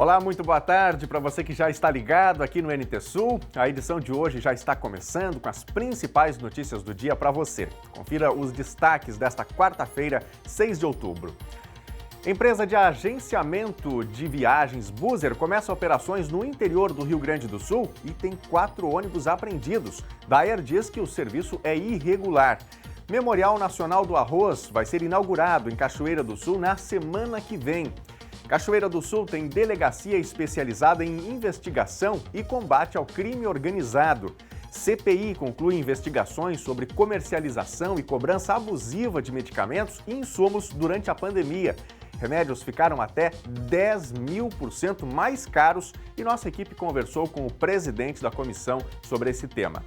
Olá, muito boa tarde para você que já está ligado aqui no NT Sul. A edição de hoje já está começando com as principais notícias do dia para você. Confira os destaques desta quarta-feira, 6 de outubro. Empresa de agenciamento de viagens Buser começa operações no interior do Rio Grande do Sul e tem 4 ônibus apreendidos. Daer diz que o serviço é irregular. Memorial Nacional do Arroz vai ser inaugurado em Cachoeira do Sul na semana que vem. Cachoeira do Sul tem delegacia especializada em investigação e combate ao crime organizado. CPI conclui investigações sobre comercialização e cobrança abusiva de medicamentos e insumos durante a pandemia. Remédios ficaram até 10.000% mais caros e nossa equipe conversou com o presidente da comissão sobre esse tema.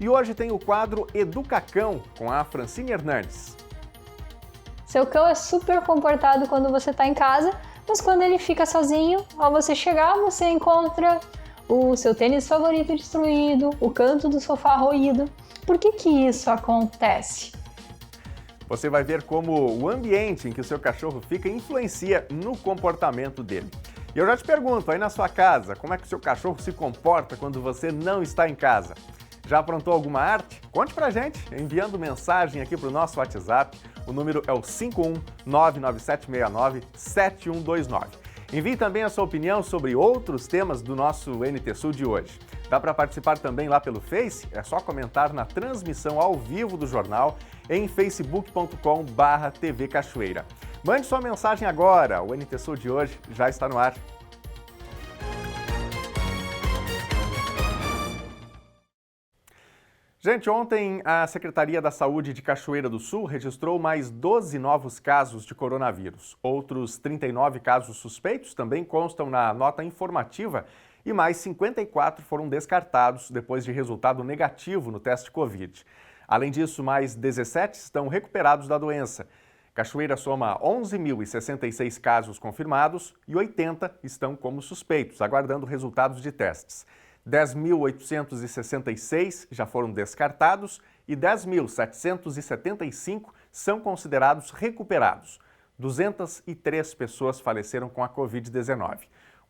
E hoje tem o quadro Educacão com a Francine Hernandes. Seu cão é super comportado quando você está em casa, mas quando ele fica sozinho, ao você chegar, você encontra o seu tênis favorito destruído, o canto do sofá roído. Por que isso acontece? Você vai ver como o ambiente em que o seu cachorro fica influencia no comportamento dele. E eu já te pergunto, aí na sua casa, como é que o seu cachorro se comporta quando você não está em casa? Já aprontou alguma arte? Conte pra gente, enviando mensagem aqui pro nosso WhatsApp. O número é o 51997697129. Envie também a sua opinião sobre outros temas do nosso NT Sul de hoje. Dá para participar também lá pelo Face? É só comentar na transmissão ao vivo do jornal em facebook.com/TV Cachoeira. Mande sua mensagem agora, o NT Sul de hoje já está no ar. Gente, ontem a Secretaria da Saúde de Cachoeira do Sul registrou mais 12 novos casos de coronavírus. Outros 39 casos suspeitos também constam na nota informativa e mais 54 foram descartados depois de resultado negativo no teste Covid. Além disso, mais 17 estão recuperados da doença. Cachoeira soma 11.066 casos confirmados e 80 estão como suspeitos, aguardando resultados de testes. 10.866 já foram descartados e 10.775 são considerados recuperados. 203 pessoas faleceram com a Covid-19.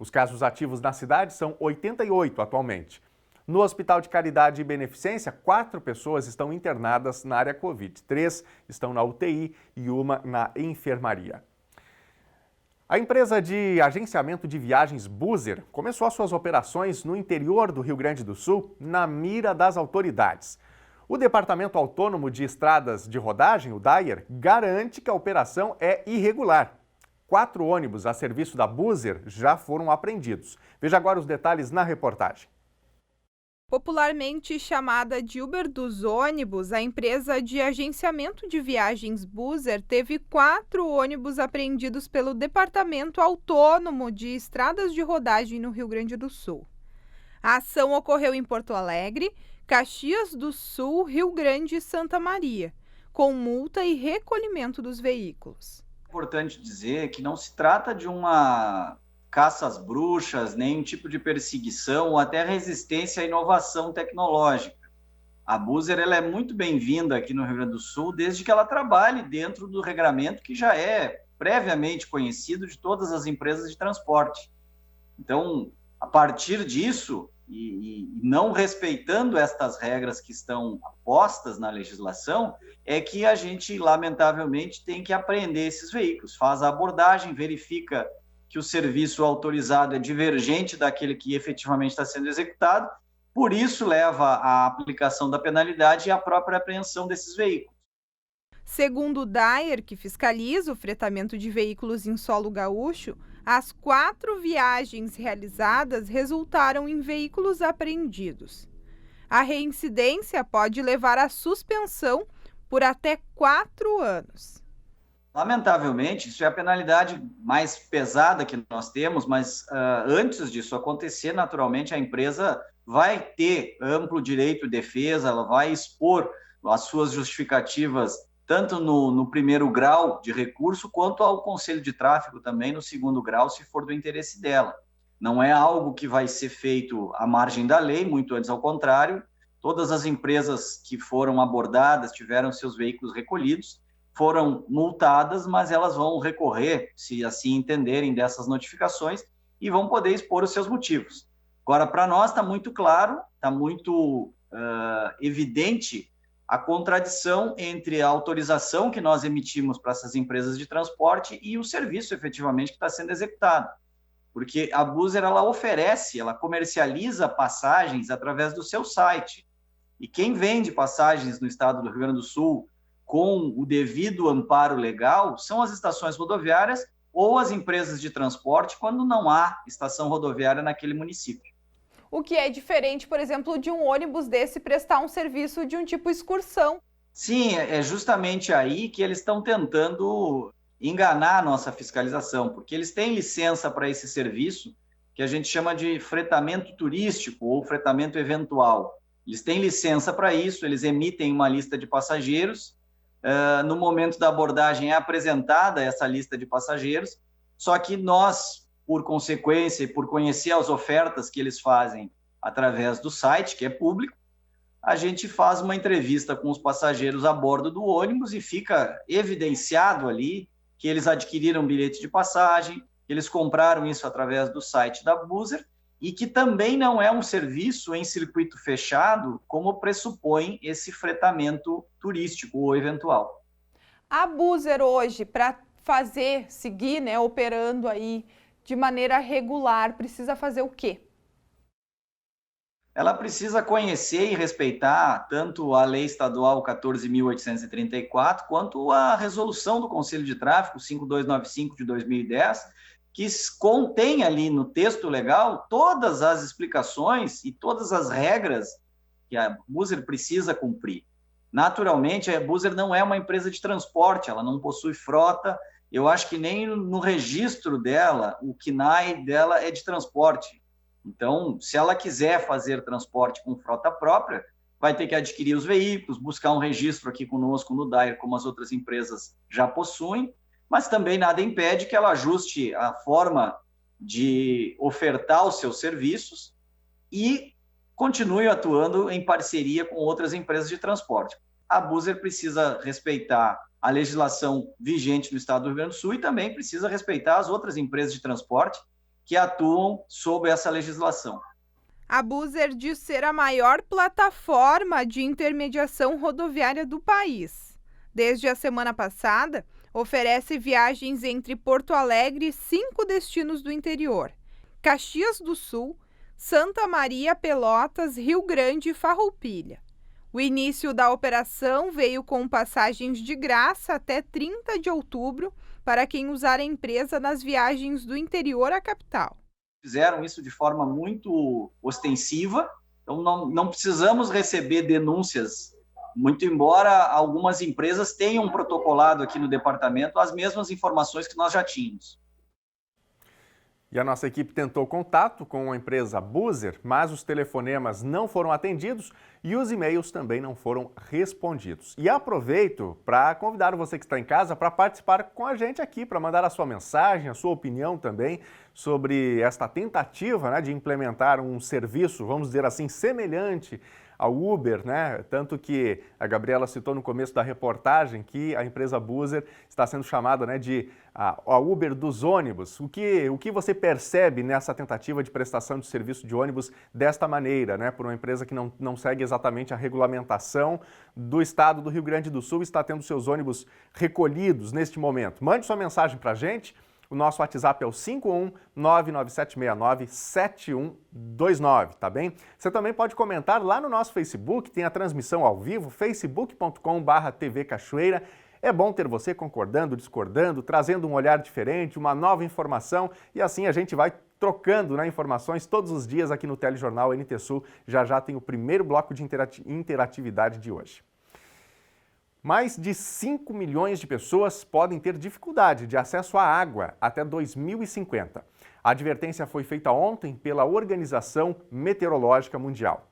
Os casos ativos na cidade são 88 atualmente. No Hospital de Caridade e Beneficência, 4 pessoas estão internadas na área Covid. 3 estão na UTI e uma na enfermaria. A empresa de agenciamento de viagens Buser começou as suas operações no interior do Rio Grande do Sul, na mira das autoridades. O Departamento Autônomo de Estradas de Rodagem, o DAER, garante que a operação é irregular. 4 ônibus a serviço da Buser já foram apreendidos. Veja agora os detalhes na reportagem. Popularmente chamada de Uber dos ônibus, a empresa de agenciamento de viagens Buser teve 4 ônibus apreendidos pelo Departamento Autônomo de Estradas de Rodagem no Rio Grande do Sul. A ação ocorreu em Porto Alegre, Caxias do Sul, Rio Grande e Santa Maria, com multa e recolhimento dos veículos. É importante dizer que não se trata de uma caça às bruxas, nenhum tipo de perseguição ou até resistência à inovação tecnológica. A Buser ela é muito bem-vinda aqui no Rio Grande do Sul, desde que ela trabalhe dentro do regramento que já é previamente conhecido de todas as empresas de transporte. Então, a partir disso, e não respeitando estas regras que estão postas na legislação, é que a gente, lamentavelmente, tem que apreender esses veículos. Faz a abordagem, verifica que o serviço autorizado é divergente daquele que efetivamente está sendo executado, por isso leva à aplicação da penalidade e à própria apreensão desses veículos. Segundo o DAER, que fiscaliza o fretamento de veículos em solo gaúcho, as 4 viagens realizadas resultaram em veículos apreendidos. A reincidência pode levar à suspensão por até 4 anos. Lamentavelmente, isso é a penalidade mais pesada que nós temos, mas antes disso acontecer, naturalmente, a empresa vai ter amplo direito de defesa, ela vai expor as suas justificativas tanto no primeiro grau de recurso, quanto ao Conselho de Tráfego também no segundo grau, se for do interesse dela. Não é algo que vai ser feito à margem da lei, muito antes ao contrário. Todas as empresas que foram abordadas, tiveram seus veículos recolhidos, foram multadas, mas elas vão recorrer, se assim entenderem, dessas notificações, e vão poder expor os seus motivos. Agora, para nós está muito claro, está muito evidente a contradição entre a autorização que nós emitimos para essas empresas de transporte e o serviço efetivamente que está sendo executado. Porque a Buser, ela oferece, ela comercializa passagens através do seu site. E quem vende passagens no estado do Rio Grande do Sul com o devido amparo legal são as estações rodoviárias ou as empresas de transporte quando não há estação rodoviária naquele município. O que é diferente, por exemplo, de um ônibus desse prestar um serviço de um tipo excursão. Sim, é justamente aí que eles estão tentando enganar a nossa fiscalização, porque eles têm licença para esse serviço, que a gente chama de fretamento turístico ou fretamento eventual. Eles têm licença para isso, eles emitem uma lista de passageiros, no momento da abordagem é apresentada essa lista de passageiros, só que nós, por consequência e por conhecer as ofertas que eles fazem através do site, que é público, a gente faz uma entrevista com os passageiros a bordo do ônibus e fica evidenciado ali que eles adquiriram bilhete de passagem, que eles compraram isso através do site da Buser e que também não é um serviço em circuito fechado, como pressupõe esse fretamento turístico ou eventual. A Buser hoje, para seguir, né, operando aí de maneira regular, precisa fazer o quê? Ela precisa conhecer e respeitar tanto a Lei Estadual 14.834 quanto a Resolução do Conselho de Tráfego 5295 de 2010, que contém ali no texto legal todas as explicações e todas as regras que a Buser precisa cumprir. Naturalmente, a Buser não é uma empresa de transporte, ela não possui frota. Eu acho que nem no registro dela, o CNAE dela é de transporte. Então, se ela quiser fazer transporte com frota própria, vai ter que adquirir os veículos, buscar um registro aqui conosco no DAIR, como as outras empresas já possuem, mas também nada impede que ela ajuste a forma de ofertar os seus serviços e continue atuando em parceria com outras empresas de transporte. A Buser precisa respeitar a legislação vigente no estado do Rio Grande do Sul e também precisa respeitar as outras empresas de transporte que atuam sob essa legislação. A Buser diz ser a maior plataforma de intermediação rodoviária do país. Desde a semana passada, oferece viagens entre Porto Alegre e 5 destinos do interior: Caxias do Sul, Santa Maria, Pelotas, Rio Grande e Farroupilha. O início da operação veio com passagens de graça até 30 de outubro para quem usar a empresa nas viagens do interior à capital. Fizeram isso de forma muito ostensiva, então não precisamos receber denúncias, muito embora algumas empresas tenham protocolado aqui no departamento as mesmas informações que nós já tínhamos. E a nossa equipe tentou contato com a empresa Buser, mas os telefonemas não foram atendidos e os e-mails também não foram respondidos. E aproveito para convidar você que está em casa para participar com a gente aqui, para mandar a sua mensagem, a sua opinião também sobre esta tentativa, né, de implementar um serviço, vamos dizer assim, semelhante ao Uber, né? Tanto que a Gabriela citou no começo da reportagem que a empresa Buser está sendo chamada, né, de a Uber dos ônibus. O que você percebe nessa tentativa de prestação de serviço de ônibus desta maneira, né, por uma empresa que não segue exatamente a regulamentação do estado do Rio Grande do Sul e está tendo seus ônibus recolhidos neste momento? Mande sua mensagem para a gente. O nosso WhatsApp é o 51997697129, tá bem? Você também pode comentar lá no nosso Facebook, tem a transmissão ao vivo, facebook.com/TV Cachoeira. É bom ter você concordando, discordando, trazendo um olhar diferente, uma nova informação e assim a gente vai trocando, né, informações todos os dias aqui no Telejornal NT Sul. Já tem o primeiro bloco de interatividade de hoje. Mais de 5 milhões de pessoas podem ter dificuldade de acesso à água até 2050. A advertência foi feita ontem pela Organização Meteorológica Mundial.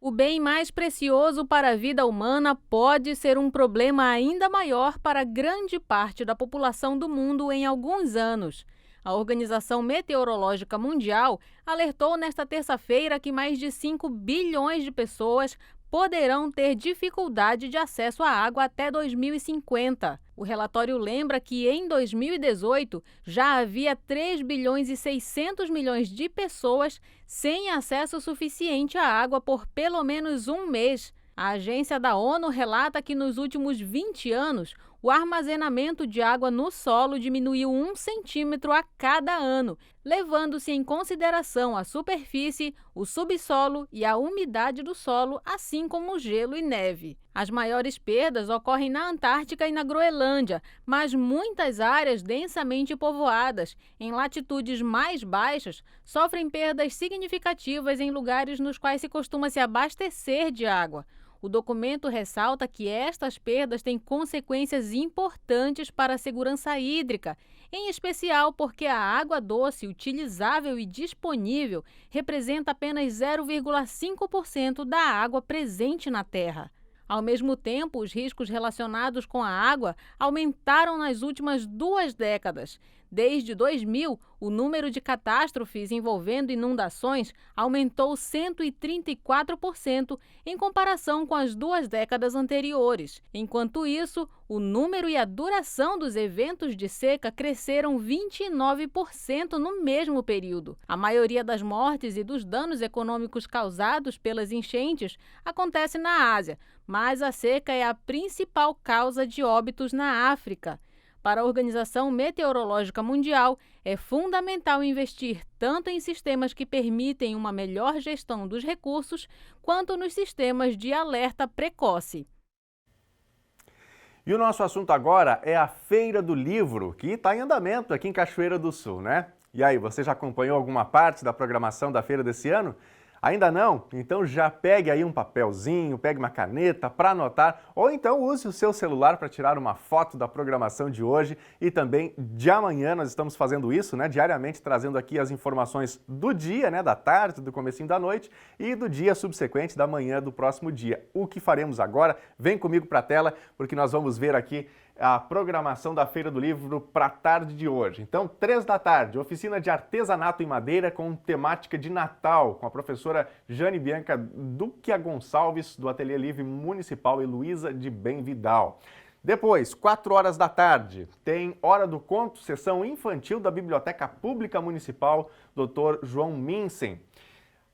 O bem mais precioso para a vida humana pode ser um problema ainda maior para grande parte da população do mundo em alguns anos. A Organização Meteorológica Mundial alertou nesta terça-feira que mais de 5 bilhões de pessoas poderão ter dificuldade de acesso à água até 2050. O relatório lembra que em 2018 já havia 3 bilhões e 600 milhões de pessoas sem acesso suficiente à água por pelo menos um mês. A agência da ONU relata que nos últimos 20 anos, o armazenamento de água no solo diminuiu 1 centímetro a cada ano, levando-se em consideração a superfície, o subsolo e a umidade do solo, assim como gelo e neve. As maiores perdas ocorrem na Antártica e na Groenlândia, mas muitas áreas densamente povoadas, em latitudes mais baixas, sofrem perdas significativas em lugares nos quais se costuma se abastecer de água. O documento ressalta que estas perdas têm consequências importantes para a segurança hídrica, em especial porque a água doce utilizável e disponível representa apenas 0,5% da água presente na Terra. Ao mesmo tempo, os riscos relacionados com a água aumentaram nas últimas 2 décadas. Desde 2000, o número de catástrofes envolvendo inundações aumentou 134% em comparação com as 2 décadas anteriores. Enquanto isso, o número e a duração dos eventos de seca cresceram 29% no mesmo período. A maioria das mortes e dos danos econômicos causados pelas enchentes acontece na Ásia, mas a seca é a principal causa de óbitos na África. Para a Organização Meteorológica Mundial, é fundamental investir tanto em sistemas que permitem uma melhor gestão dos recursos, quanto nos sistemas de alerta precoce. E o nosso assunto agora é a Feira do Livro, que está em andamento aqui em Cachoeira do Sul, né? E aí, você já acompanhou alguma parte da programação da feira desse ano? Ainda não? Então já pegue aí um papelzinho, pegue uma caneta para anotar, ou então use o seu celular para tirar uma foto da programação de hoje e também de amanhã. Nós estamos fazendo isso, né, diariamente, trazendo aqui as informações do dia, né, da tarde, do comecinho da noite e do dia subsequente, da manhã do próximo dia. O que faremos agora? Vem comigo para a tela, porque nós vamos ver aqui a programação da Feira do Livro para a tarde de hoje. Então, 3 da tarde, oficina de artesanato em madeira com temática de Natal, com a professora Jane Bianca Duque Gonçalves, do Ateliê Livre Municipal, e Luísa de Bem Vidal. Depois, 4 horas da tarde, tem Hora do Conto, sessão infantil da Biblioteca Pública Municipal, Dr. João Minsen.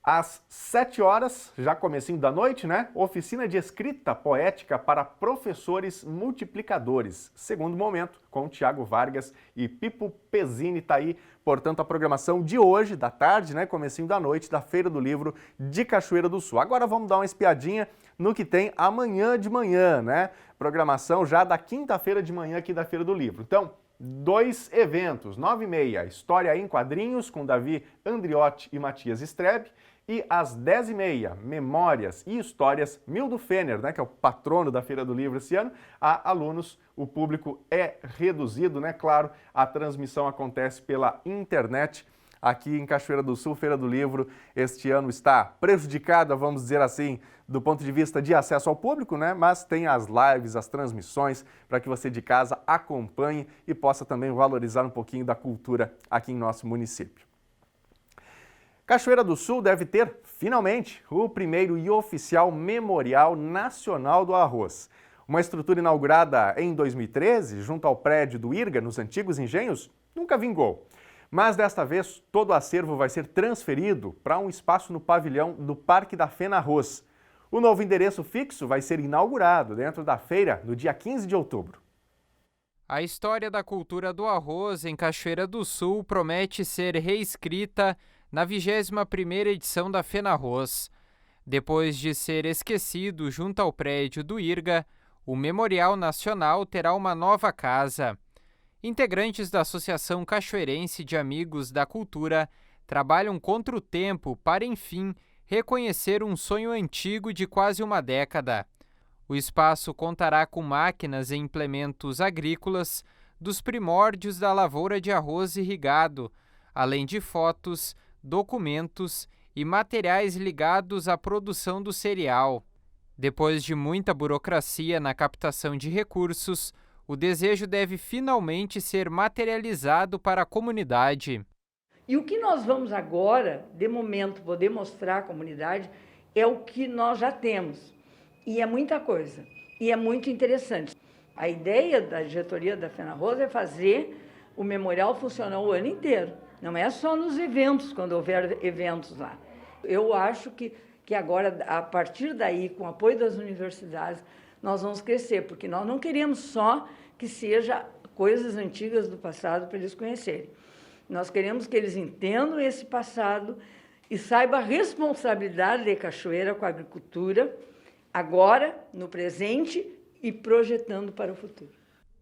Às 7 horas, já comecinho da noite, né? Oficina de escrita poética para professores multiplicadores. Segundo momento, com Tiago Vargas e Pipo Pezzini. Tá aí, portanto, a programação de hoje, da tarde, né? Comecinho da noite, da Feira do Livro de Cachoeira do Sul. Agora vamos dar uma espiadinha no que tem amanhã de manhã, né? Programação já da quinta-feira de manhã aqui da Feira do Livro. Então, 2 eventos, 9h30, História em Quadrinhos, com Davi Andriotti e Matias Strebe. E às 10h30, Memórias e Histórias, Mildo Fenner, né, que é o patrono da Feira do Livro esse ano, a alunos. O público é reduzido, né? Claro, a transmissão acontece pela internet. Aqui em Cachoeira do Sul, Feira do Livro este ano está prejudicada, vamos dizer assim, do ponto de vista de acesso ao público, né? Mas tem as lives, as transmissões, para que você de casa acompanhe e possa também valorizar um pouquinho da cultura aqui em nosso município. Cachoeira do Sul deve ter, finalmente, o primeiro e oficial Memorial Nacional do Arroz. Uma estrutura inaugurada em 2013, junto ao prédio do IRGA, nos antigos engenhos, nunca vingou. Mas desta vez, todo o acervo vai ser transferido para um espaço no pavilhão do Parque da Fena Arroz. O novo endereço fixo vai ser inaugurado dentro da feira no dia 15 de outubro. A história da cultura do arroz em Cachoeira do Sul promete ser reescrita na 21ª edição da Fena Arroz. Depois de ser esquecido junto ao prédio do IRGA, o Memorial Nacional terá uma nova casa. Integrantes da Associação Cachoeirense de Amigos da Cultura trabalham contra o tempo para, enfim, reconhecer um sonho antigo de quase uma década. O espaço contará com máquinas e implementos agrícolas dos primórdios da lavoura de arroz irrigado, além de fotos, documentos e materiais ligados à produção do cereal. Depois de muita burocracia na captação de recursos, o desejo deve finalmente ser materializado para a comunidade. E o que nós vamos agora, de momento, poder mostrar à comunidade é o que nós já temos. E é muita coisa, e é muito interessante. A ideia da diretoria da FenaRoz é fazer o memorial funcionar o ano inteiro. Não é só nos eventos, quando houver eventos lá. Eu acho que agora, a partir daí, com o apoio das universidades, nós vamos crescer, porque nós não queremos só que seja coisas antigas do passado para eles conhecerem. Nós queremos que eles entendam esse passado e saibam a responsabilidade de Cachoeira com a agricultura, agora, no presente e projetando para o futuro.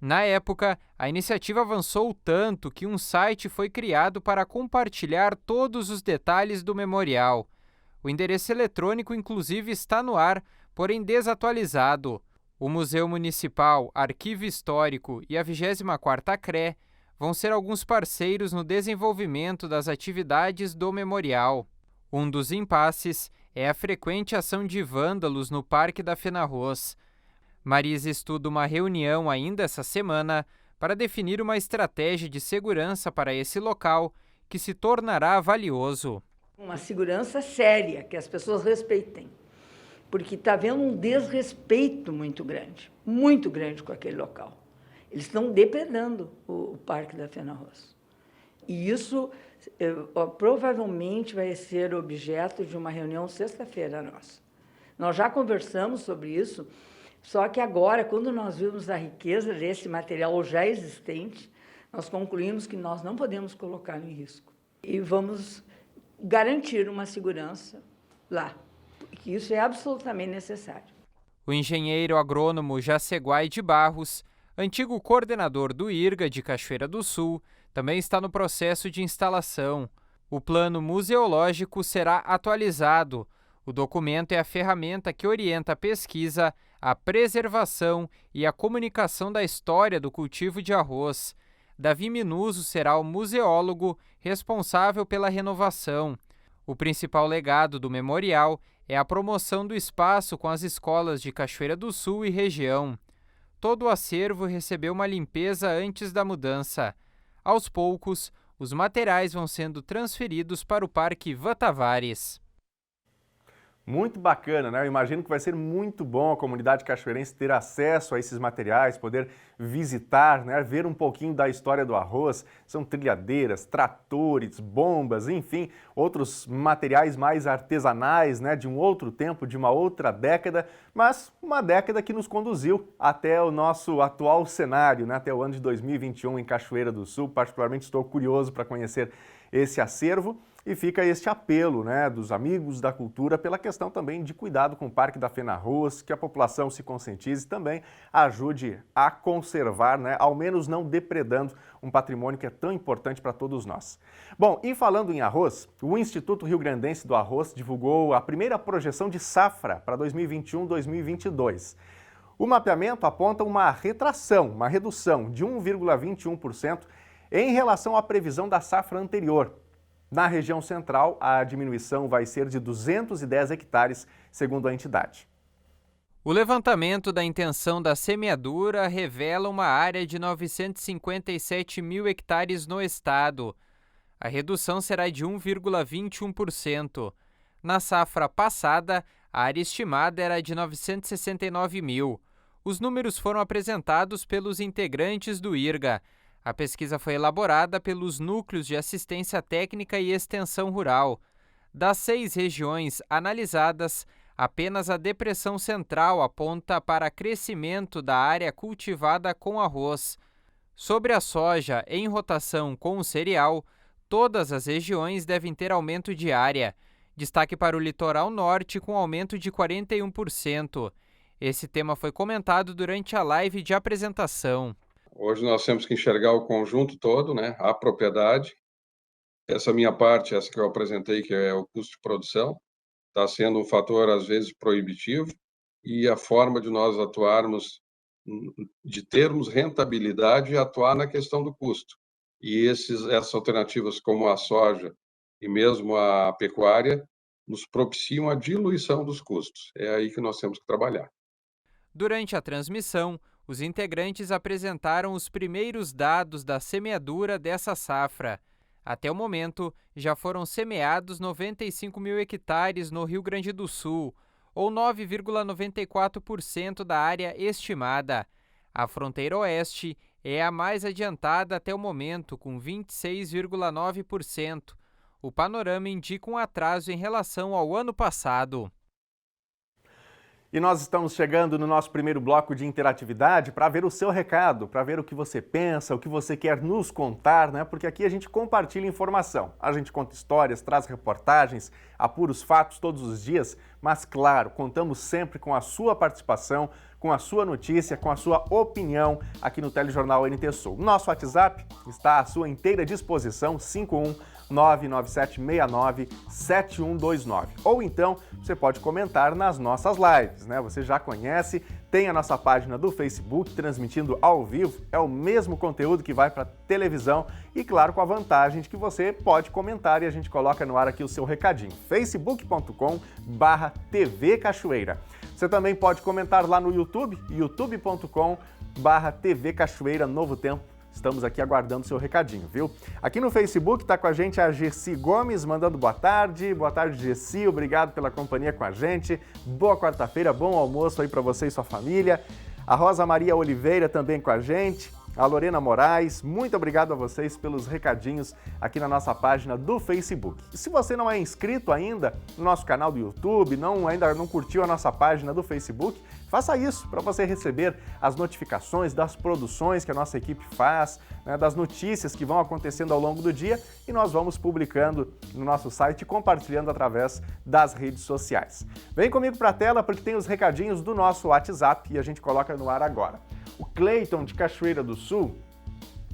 Na época, a iniciativa avançou tanto que um site foi criado para compartilhar todos os detalhes do memorial. O endereço eletrônico, inclusive, está no ar, porém desatualizado. O Museu Municipal, Arquivo Histórico e a 24ª CRE vão ser alguns parceiros no desenvolvimento das atividades do memorial. Um dos impasses é a frequente ação de vândalos no Parque da FenaRoz. Marisa estuda uma reunião ainda essa semana para definir uma estratégia de segurança para esse local que se tornará valioso. Uma segurança séria, que as pessoas respeitem, porque está havendo um desrespeito muito grande com aquele local. Eles estão depredando o Parque da FenaRoz. E isso provavelmente vai ser objeto de uma reunião sexta-feira nossa. Nós já conversamos sobre isso, só que agora, quando nós vimos a riqueza desse material já existente, nós concluímos que nós não podemos colocá-lo em risco. E vamos garantir uma segurança lá, que isso é absolutamente necessário. O engenheiro agrônomo Jaceguai de Barros, antigo coordenador do IRGA de Cachoeira do Sul, também está no processo de instalação. O plano museológico será atualizado. O documento é a ferramenta que orienta a pesquisa, a preservação e a comunicação da história do cultivo de arroz. Davi Minuso será o museólogo responsável pela renovação. O principal legado do memorial é a promoção do espaço com as escolas de Cachoeira do Sul e região. Todo o acervo recebeu uma limpeza antes da mudança. Aos poucos, os materiais vão sendo transferidos para o Parque Vatavares. Muito bacana, né? Eu imagino que vai ser muito bom a comunidade cachoeirense ter acesso a esses materiais, poder visitar, né? Ver um pouquinho da história do arroz. São trilhadeiras, tratores, bombas, enfim, outros materiais mais artesanais, né? De um outro tempo, de uma outra década, mas uma década que nos conduziu até o nosso atual cenário, né? Até o ano de 2021 em Cachoeira do Sul. Particularmente estou curioso para conhecer esse acervo. E fica este apelo, né, dos amigos da cultura pela questão também de cuidado com o Parque da FenaRoz, que a população se conscientize e também ajude a conservar, né, ao menos não depredando um patrimônio que é tão importante para todos nós. Bom, e falando em arroz, o Instituto Rio Grandense do Arroz divulgou a primeira projeção de safra para 2021-2022. O mapeamento aponta uma retração, uma redução de 1,21% em relação à previsão da safra anterior. Na região central, a diminuição vai ser de 210 hectares, segundo a entidade. O levantamento da intenção da semeadura revela uma área de 957 mil hectares no estado. A redução será de 1,21%. Na safra passada, a área estimada era de 969 mil. Os números foram apresentados pelos integrantes do IRGA. A pesquisa foi elaborada pelos Núcleos de Assistência Técnica e Extensão Rural. Das 6 regiões analisadas, apenas a Depressão Central aponta para crescimento da área cultivada com arroz. Sobre a soja em rotação com o cereal, todas as regiões devem ter aumento de área. Destaque para o litoral norte com aumento de 41%. Esse tema foi comentado durante a live de apresentação. Hoje nós temos que enxergar o conjunto todo, né? A propriedade. Essa minha parte, essa que eu apresentei, que é o custo de produção, está sendo um fator, às vezes, proibitivo, e a forma de nós atuarmos, de termos rentabilidade e atuar na questão do custo. E essas alternativas, como a soja e mesmo a pecuária, nos propiciam a diluição dos custos. É aí que nós temos que trabalhar. Durante a transmissão, os integrantes apresentaram os primeiros dados da semeadura dessa safra. Até o momento, já foram semeados 95 mil hectares no Rio Grande do Sul, ou 9,94% da área estimada. A fronteira oeste é a mais adiantada até o momento, com 26,9%. O panorama indica um atraso em relação ao ano passado. E nós estamos chegando no nosso primeiro bloco de interatividade para ver o seu recado, para ver o que você pensa, o que você quer nos contar, né? Porque aqui a gente compartilha informação, a gente conta histórias, traz reportagens, apura os fatos todos os dias, mas claro, contamos sempre com a sua participação, com a sua notícia, com a sua opinião aqui no Telejornal NT Sul. Nosso WhatsApp está à sua inteira disposição, 51997697129. Ou então, você pode comentar nas nossas lives, né? Você já conhece, tem a nossa página do Facebook transmitindo ao vivo, é o mesmo conteúdo que vai para televisão e, claro, com a vantagem de que você pode comentar e a gente coloca no ar aqui o seu recadinho. facebook.com/TV Cachoeira. Você também pode comentar lá no YouTube, youtube.com/TV Cachoeira Novo Tempo. Estamos aqui aguardando o seu recadinho, viu? Aqui no Facebook está com a gente a Gessi Gomes, mandando boa tarde. Boa tarde, Gessi. Obrigado pela companhia com a gente. Boa quarta-feira, bom almoço aí para você e sua família. A Rosa Maria Oliveira também com a gente. A Lorena Moraes, muito obrigado a vocês pelos recadinhos aqui na nossa página do Facebook. E se você não é inscrito ainda no nosso canal do YouTube, ainda não curtiu a nossa página do Facebook, faça isso para você receber as notificações das produções que a nossa equipe faz, né, das notícias que vão acontecendo ao longo do dia e nós vamos publicando no nosso site e compartilhando através das redes sociais. Vem comigo para a tela porque tem os recadinhos do nosso WhatsApp e a gente coloca no ar agora. O Cleiton, de Cachoeira do Sul,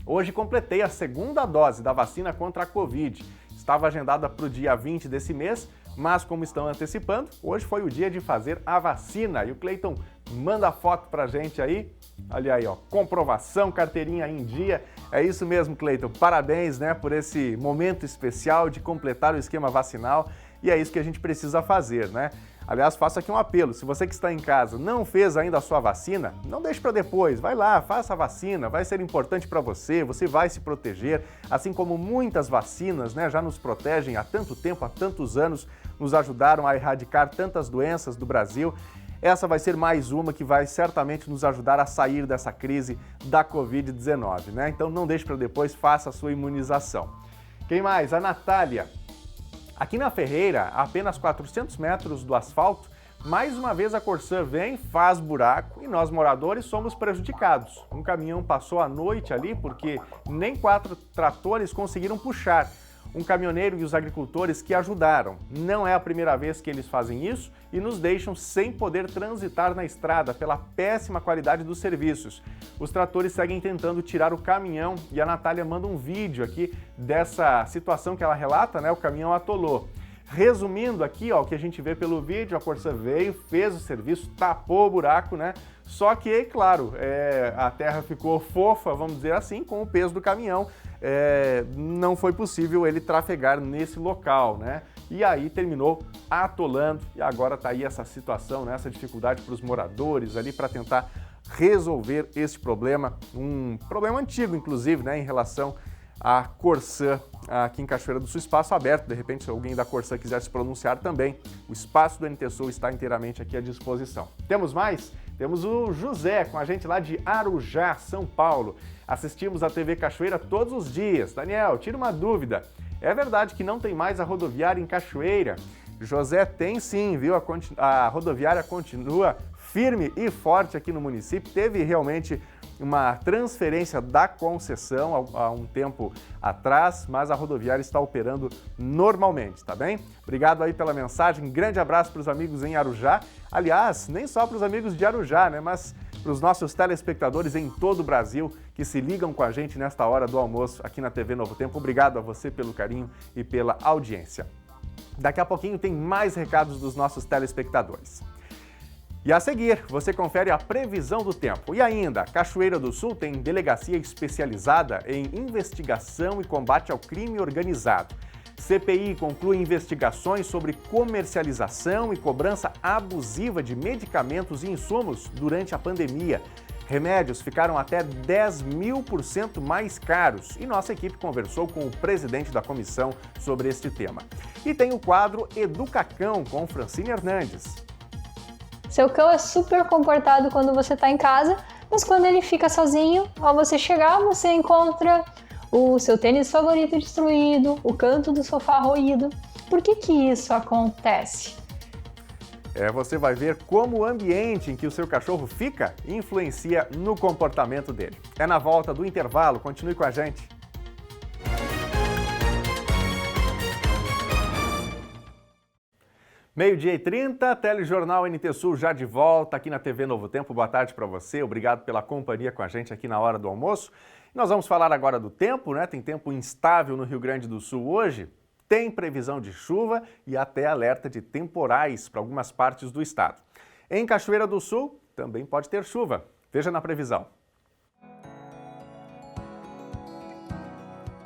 hoje completei a segunda dose da vacina contra a Covid. Estava agendada para o dia 20 desse mês, mas como estão antecipando, hoje foi o dia de fazer a vacina. E o Cleiton manda a foto para a gente aí. Olha aí, ó, comprovação, carteirinha em dia. É isso mesmo, Cleiton. Parabéns, né, por esse momento especial de completar o esquema vacinal. E é isso que a gente precisa fazer, né? Aliás, faço aqui um apelo, se você que está em casa não fez ainda a sua vacina, não deixe para depois, vai lá, faça a vacina, vai ser importante para você, você vai se proteger, assim como muitas vacinas, né, já nos protegem há tanto tempo, há tantos anos, nos ajudaram a erradicar tantas doenças do Brasil. Essa vai ser mais uma que vai certamente nos ajudar a sair dessa crise da Covid-19, né? Então não deixe para depois, faça a sua imunização. Quem mais? A Natália. Aqui na Ferreira, a apenas 400 metros do asfalto, mais uma vez a Corsã vem, faz buraco e nós moradores somos prejudicados. Um caminhão passou a noite ali porque nem 4 tratores conseguiram puxar. Um caminhoneiro e os agricultores que ajudaram. Não é a primeira vez que eles fazem isso e nos deixam sem poder transitar na estrada pela péssima qualidade dos serviços. Os tratores seguem tentando tirar o caminhão e a Natália manda um vídeo aqui dessa situação que ela relata, né? O caminhão atolou. Resumindo aqui, ó, o que a gente vê pelo vídeo, a Corsã veio, fez o serviço, tapou o buraco, né? Só que, claro, a terra ficou fofa, vamos dizer assim, com o peso do caminhão. Não foi possível ele trafegar nesse local, né? E aí terminou atolando e agora tá aí essa situação, né? Essa dificuldade para os moradores ali para tentar resolver esse problema, um problema antigo, inclusive, né? Em relação à Corsã aqui em Cachoeira do Sul, espaço aberto, de repente se alguém da Corsã quiser se pronunciar também, o espaço do NT Sul está inteiramente aqui à disposição. Temos mais? Temos o José com a gente lá de Arujá, São Paulo. Assistimos a TV Cachoeira todos os dias. Daniel, tira uma dúvida. É verdade que não tem mais a rodoviária em Cachoeira? José, tem sim, viu? A rodoviária continua firme e forte aqui no município. Teve realmente uma transferência da concessão há um tempo atrás, mas a rodoviária está operando normalmente, tá bem? Obrigado aí pela mensagem, grande abraço para os amigos em Arujá. Aliás, nem só para os amigos de Arujá, né, mas para os nossos telespectadores em todo o Brasil que se ligam com a gente nesta hora do almoço aqui na TV Novo Tempo. Obrigado a você pelo carinho e pela audiência. Daqui a pouquinho tem mais recados dos nossos telespectadores. E a seguir, você confere a previsão do tempo. E ainda, Cachoeira do Sul tem delegacia especializada em investigação e combate ao crime organizado. CPI conclui investigações sobre comercialização e cobrança abusiva de medicamentos e insumos durante a pandemia. Remédios ficaram até 10.000% mais caros e nossa equipe conversou com o presidente da comissão sobre este tema. E tem o quadro Educacão com Francine Hernandes. Seu cão é super comportado quando você está em casa, mas quando ele fica sozinho, ao você chegar, você encontra o seu tênis favorito destruído, o canto do sofá roído. Por que isso acontece? Você vai ver como o ambiente em que o seu cachorro fica influencia no comportamento dele. É na volta do intervalo, continue com a gente. Meio-dia e 30, Telejornal NT Sul já de volta aqui na TV Novo Tempo. Boa tarde para você, obrigado pela companhia com a gente aqui na hora do almoço. Nós vamos falar agora do tempo, né? Tem tempo instável no Rio Grande do Sul hoje, tem previsão de chuva e até alerta de temporais para algumas partes do estado. Em Cachoeira do Sul também pode ter chuva, veja na previsão.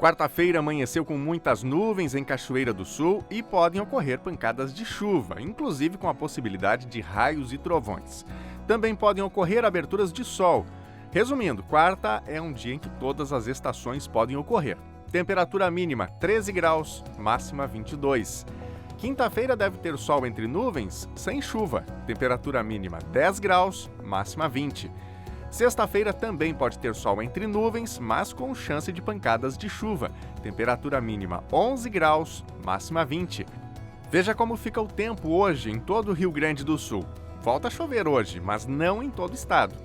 Quarta-feira amanheceu com muitas nuvens em Cachoeira do Sul e podem ocorrer pancadas de chuva, inclusive com a possibilidade de raios e trovões. Também podem ocorrer aberturas de sol. Resumindo, quarta é um dia em que todas as estações podem ocorrer. Temperatura mínima 13 graus, máxima 22. Quinta-feira deve ter sol entre nuvens, sem chuva. Temperatura mínima 10 graus, máxima 20. Sexta-feira também pode ter sol entre nuvens, mas com chance de pancadas de chuva. Temperatura mínima 11 graus, máxima 20. Veja como fica o tempo hoje em todo o Rio Grande do Sul. Volta a chover hoje, mas não em todo o estado.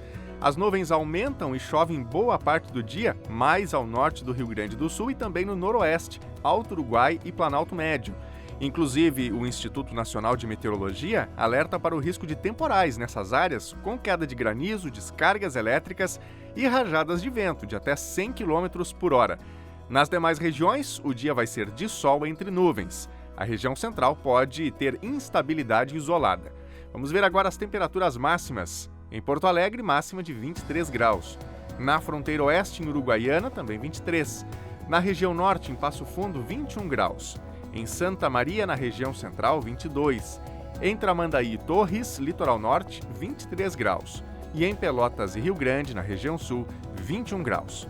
As nuvens aumentam e chovem boa parte do dia, mais ao norte do Rio Grande do Sul e também no noroeste, Alto Uruguai e Planalto Médio. Inclusive, o Instituto Nacional de Meteorologia alerta para o risco de temporais nessas áreas, com queda de granizo, descargas elétricas e rajadas de vento de até 100 km por hora. Nas demais regiões, o dia vai ser de sol entre nuvens. A região central pode ter instabilidade isolada. Vamos ver agora as temperaturas máximas. Em Porto Alegre, máxima de 23 graus. Na fronteira oeste, em Uruguaiana, também 23. Na região norte, em Passo Fundo, 21 graus. Em Santa Maria, na região central, 22. Em Tramandaí e Torres, litoral norte, 23 graus. E em Pelotas e Rio Grande, na região sul, 21 graus.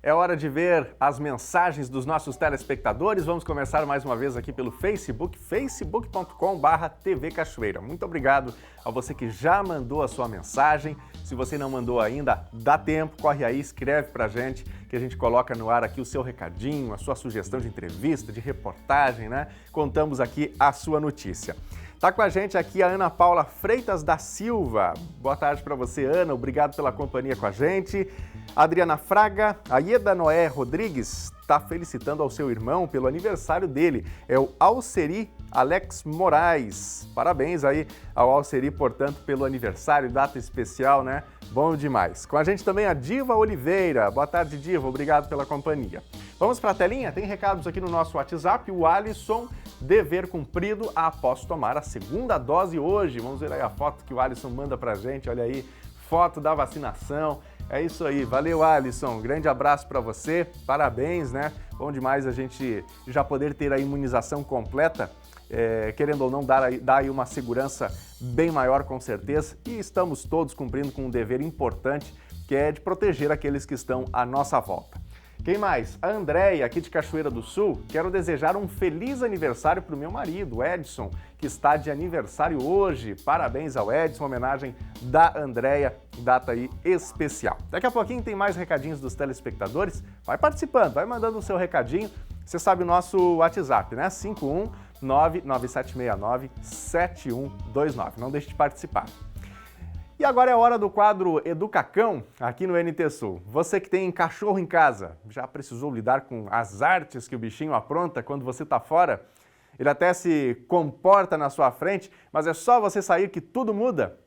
É hora de ver as mensagens dos nossos telespectadores. Vamos começar mais uma vez aqui pelo Facebook, facebook.com/TV Cachoeira. Muito obrigado a você que já mandou a sua mensagem. Se você não mandou ainda, dá tempo, corre aí, escreve pra gente, que a gente coloca no ar aqui o seu recadinho, a sua sugestão de entrevista, de reportagem, né? Contamos aqui a sua notícia. Tá com a gente aqui a Ana Paula Freitas da Silva. Boa tarde para você, Ana. Obrigado pela companhia com a gente. Adriana Fraga, a Ieda Noé Rodrigues está felicitando ao seu irmão pelo aniversário dele. É o Alceri Alex Moraes. Parabéns aí ao Alceri, portanto, pelo aniversário, data especial, né? Bom demais. Com a gente também a Diva Oliveira. Boa tarde, Diva. Obrigado pela companhia. Vamos para a telinha? Tem recados aqui no nosso WhatsApp. O Alisson, dever cumprido após tomar a segunda dose hoje. Vamos ver aí a foto que o Alisson manda pra gente. Olha aí, foto da vacinação. É isso aí. Valeu, Alisson. Um grande abraço para você. Parabéns, né? Bom demais a gente já poder ter a imunização completa. Querendo ou não, dar aí uma segurança bem maior, com certeza. E estamos todos cumprindo com um dever importante, que é de proteger aqueles que estão à nossa volta. Quem mais? A Andréia, aqui de Cachoeira do Sul. Quero desejar um feliz aniversário para o meu marido, Edson, que está de aniversário hoje. Parabéns ao Edson, homenagem da Andréia, data aí especial. Daqui a pouquinho tem mais recadinhos dos telespectadores. Vai participando, vai mandando o seu recadinho. Você sabe o nosso WhatsApp, né? 51997697129. Não deixe de participar. E agora é hora do quadro Educacão, aqui no NT Sul. Você que tem cachorro em casa, já precisou lidar com as artes que o bichinho apronta quando você está fora? Ele até se comporta na sua frente, mas é só você sair que tudo muda?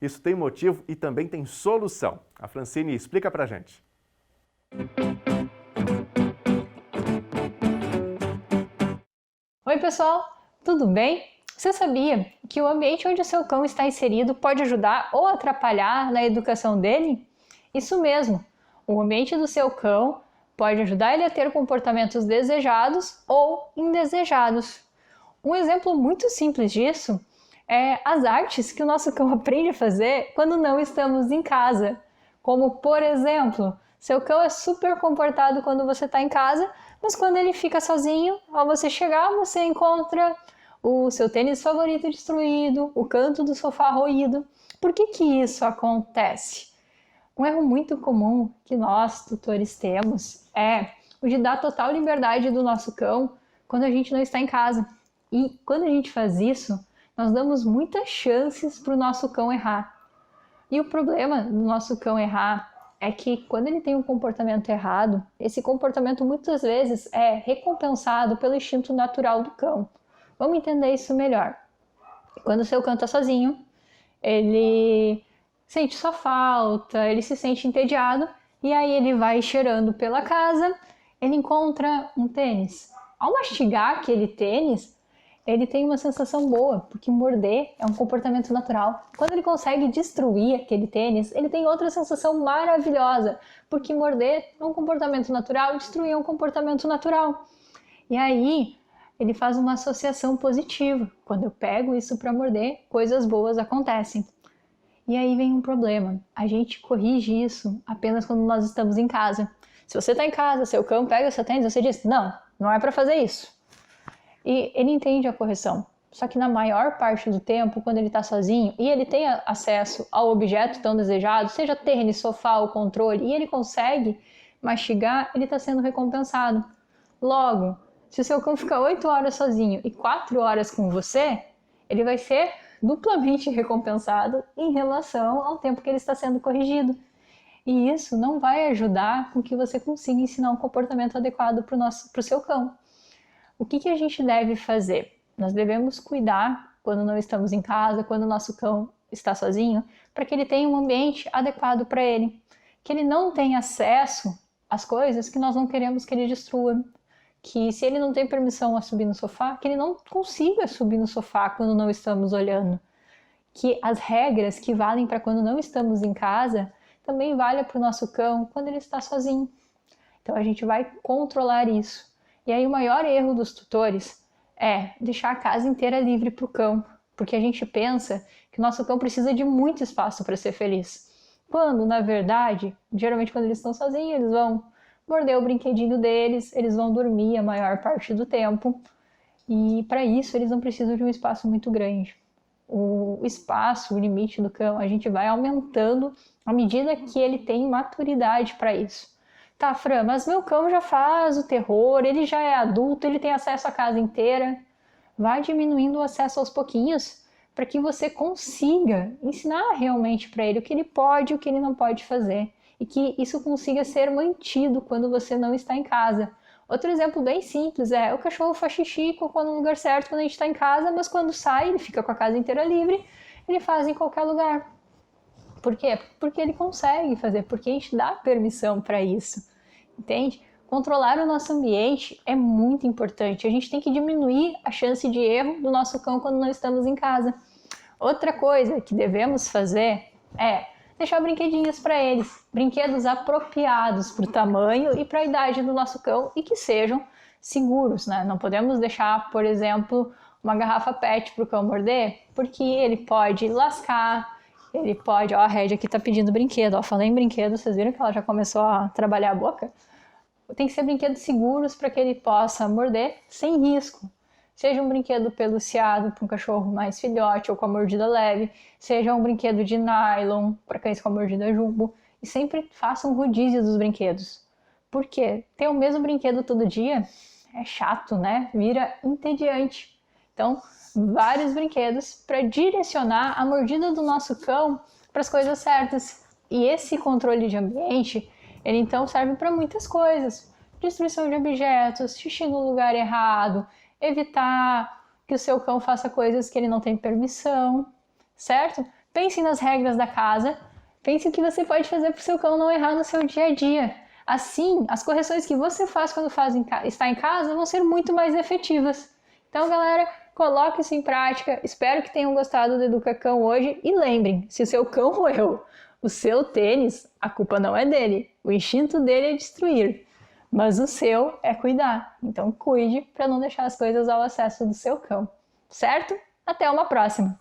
Isso tem motivo e também tem solução. A Francine explica pra gente. Oi, pessoal, tudo bem? Você sabia que o ambiente onde o seu cão está inserido pode ajudar ou atrapalhar na educação dele? Isso mesmo, o ambiente do seu cão pode ajudar ele a ter comportamentos desejados ou indesejados. Um exemplo muito simples disso é as artes que o nosso cão aprende a fazer quando não estamos em casa. Como, por exemplo, seu cão é super comportado quando você está em casa, mas quando ele fica sozinho, ao você chegar, você encontra o seu tênis favorito destruído, o canto do sofá roído. Por que que isso acontece? Um erro muito comum que nós, tutores, temos é o de dar total liberdade do nosso cão quando a gente não está em casa. E quando a gente faz isso, nós damos muitas chances para o nosso cão errar. E o problema do nosso cão errar é que quando ele tem um comportamento errado, esse comportamento muitas vezes é recompensado pelo instinto natural do cão. Vamos entender isso melhor. Quando o seu cão está sozinho, ele sente sua falta, ele se sente entediado e aí ele vai cheirando pela casa, ele encontra um tênis. Ao mastigar aquele tênis, ele tem uma sensação boa, porque morder é um comportamento natural. Quando ele consegue destruir aquele tênis, ele tem outra sensação maravilhosa, porque morder é um comportamento natural, destruir é um comportamento natural. E aí, ele faz uma associação positiva. Quando eu pego isso para morder, coisas boas acontecem. E aí vem um problema. A gente corrige isso apenas quando nós estamos em casa. Se você está em casa, seu cão pega o seu tênis, você diz, não é para fazer isso. E ele entende a correção. Só que na maior parte do tempo, quando ele está sozinho e ele tem acesso ao objeto tão desejado, seja tênis, sofá ou controle, e ele consegue mastigar, ele está sendo recompensado. Logo, se o seu cão fica 8 horas sozinho e 4 horas com você, ele vai ser duplamente recompensado em relação ao tempo que ele está sendo corrigido. E isso não vai ajudar com que você consiga ensinar um comportamento adequado para o seu cão. O que a gente deve fazer? Nós devemos cuidar quando não estamos em casa, quando o nosso cão está sozinho, para que ele tenha um ambiente adequado para ele. Que ele não tenha acesso às coisas que nós não queremos que ele destrua. Que se ele não tem permissão a subir no sofá, que ele não consiga subir no sofá quando não estamos olhando. Que as regras que valem para quando não estamos em casa, também valem para o nosso cão quando ele está sozinho. Então a gente vai controlar isso. E aí o maior erro dos tutores é deixar a casa inteira livre para o cão, porque a gente pensa que o nosso cão precisa de muito espaço para ser feliz. Quando, na verdade, geralmente quando eles estão sozinhos, eles vão morder o brinquedinho deles, eles vão dormir a maior parte do tempo, e para isso eles não precisam de um espaço muito grande. O espaço, o limite do cão, a gente vai aumentando à medida que ele tem maturidade para isso. Tá, Fran, mas meu cão já faz o terror, ele já é adulto, ele tem acesso à casa inteira. Vai diminuindo o acesso aos pouquinhos para que você consiga ensinar realmente para ele o que ele pode e o que ele não pode fazer. E que isso consiga ser mantido quando você não está em casa. Outro exemplo bem simples é o cachorro faz xixi e cocô no lugar certo quando a gente está em casa, mas quando sai, ele fica com a casa inteira livre, ele faz em qualquer lugar. Por quê? Porque ele consegue fazer, porque a gente dá permissão para isso. Entende? Controlar o nosso ambiente é muito importante. A gente tem que diminuir a chance de erro do nosso cão quando não estamos em casa. Outra coisa que devemos fazer é deixar brinquedinhos para eles. Brinquedos apropriados para o tamanho e para a idade do nosso cão e que sejam seguros, né? Não podemos deixar, por exemplo, uma garrafa PET para o cão morder, porque ele pode lascar, ele pode... Ó, a Red aqui tá pedindo brinquedo. Ó, falei em brinquedo, vocês viram que ela já começou a trabalhar a boca? Tem que ser brinquedos seguros para que ele possa morder sem risco. Seja um brinquedo peluciado para um cachorro mais filhote ou com a mordida leve, seja um brinquedo de nylon para cães com a mordida jumbo, e sempre faça um rodízio dos brinquedos. Por quê? Ter o mesmo brinquedo todo dia é chato, né? Vira entediante. Então, vários brinquedos para direcionar a mordida do nosso cão para as coisas certas. E esse controle de ambiente, ele então serve para muitas coisas. Destruição de objetos, xixi no lugar errado, evitar que o seu cão faça coisas que ele não tem permissão, certo? Pense nas regras da casa, pense o que você pode fazer para o seu cão não errar no seu dia a dia. Assim, as correções que você faz quando está em casa vão ser muito mais efetivas. Então, galera, coloque isso em prática. Espero que tenham gostado do Educa Cão hoje. E lembrem, se o seu cão roeu o seu tênis, a culpa não é dele. O instinto dele é destruir. Mas o seu é cuidar. Então cuide para não deixar as coisas ao acesso do seu cão. Certo? Até uma próxima!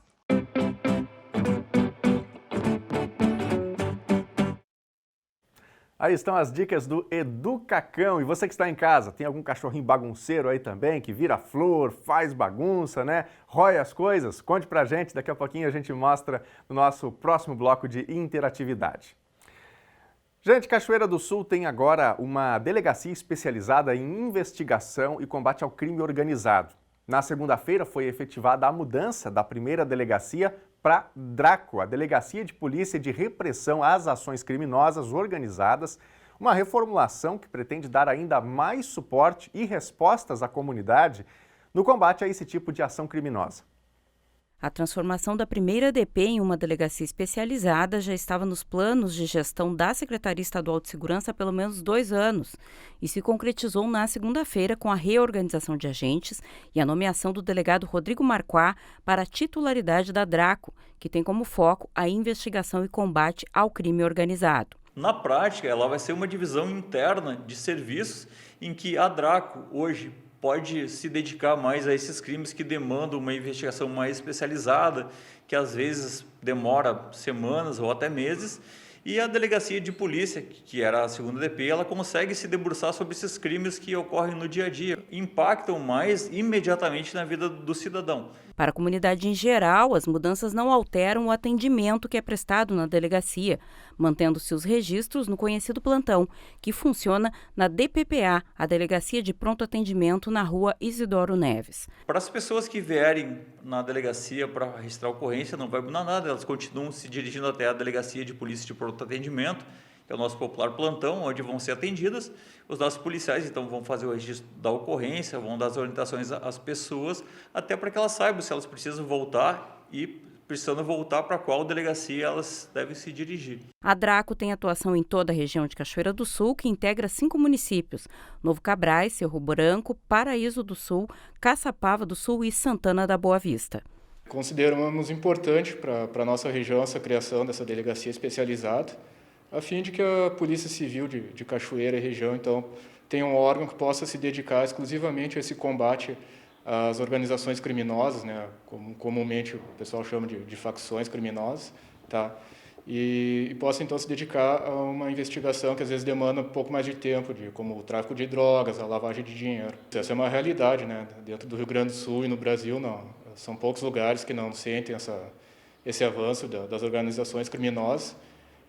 Aí estão as dicas do Educacão. E você que está em casa, tem algum cachorrinho bagunceiro aí também, que vira flor, faz bagunça, né? Rói as coisas? Conte pra gente, daqui a pouquinho a gente mostra no nosso próximo bloco de interatividade. Gente, Cachoeira do Sul tem agora uma delegacia especializada em investigação e combate ao crime organizado. Na segunda-feira foi efetivada a mudança da primeira delegacia para DRACO, a Delegacia de Polícia de Repressão às Ações Criminosas Organizadas, uma reformulação que pretende dar ainda mais suporte e respostas à comunidade no combate a esse tipo de ação criminosa. A transformação da primeira DP em uma delegacia especializada já estava nos planos de gestão da Secretaria Estadual de Segurança há pelo menos 2 anos e se concretizou na segunda-feira com a reorganização de agentes e a nomeação do delegado Rodrigo Marquá para a titularidade da DRACO, que tem como foco a investigação e combate ao crime organizado. Na prática, ela vai ser uma divisão interna de serviços em que a DRACO hoje pode se dedicar mais a esses crimes que demandam uma investigação mais especializada, que às vezes demora semanas ou até meses, e a delegacia de polícia, que era a segunda DP, ela consegue se debruçar sobre esses crimes que ocorrem no dia a dia, impactam mais imediatamente na vida do cidadão. Para a comunidade em geral, as mudanças não alteram o atendimento que é prestado na delegacia, mantendo-se os registros no conhecido plantão, que funciona na DPPA, a Delegacia de Pronto Atendimento na Rua Isidoro Neves. Para as pessoas que vierem na delegacia para registrar a ocorrência, não vai mudar nada, elas continuam se dirigindo até a Delegacia de Polícia de Pronto Atendimento, que é o nosso popular plantão, onde vão ser atendidas. Os nossos policiais, então, vão fazer o registro da ocorrência, vão dar as orientações às pessoas, até para que elas saibam se elas precisam voltar e, precisando voltar, para qual delegacia elas devem se dirigir. A DRACO tem atuação em toda a região de Cachoeira do Sul, que integra 5 municípios: Novo Cabrais, Cerro Branco, Paraíso do Sul, Caçapava do Sul e Santana da Boa Vista. Consideramos importante para a nossa região essa criação dessa delegacia especializada, a fim de que a Polícia Civil de Cachoeira e região, então, tenha um órgão que possa se dedicar exclusivamente a esse combate às organizações criminosas, né, como comumente o pessoal chama de facções criminosas, tá? E possa, então, se dedicar a uma investigação que às vezes demanda um pouco mais de tempo, como o tráfico de drogas, a lavagem de dinheiro. Essa é uma realidade, né? Dentro do Rio Grande do Sul e no Brasil, não. São poucos lugares que não sentem esse avanço das organizações criminosas.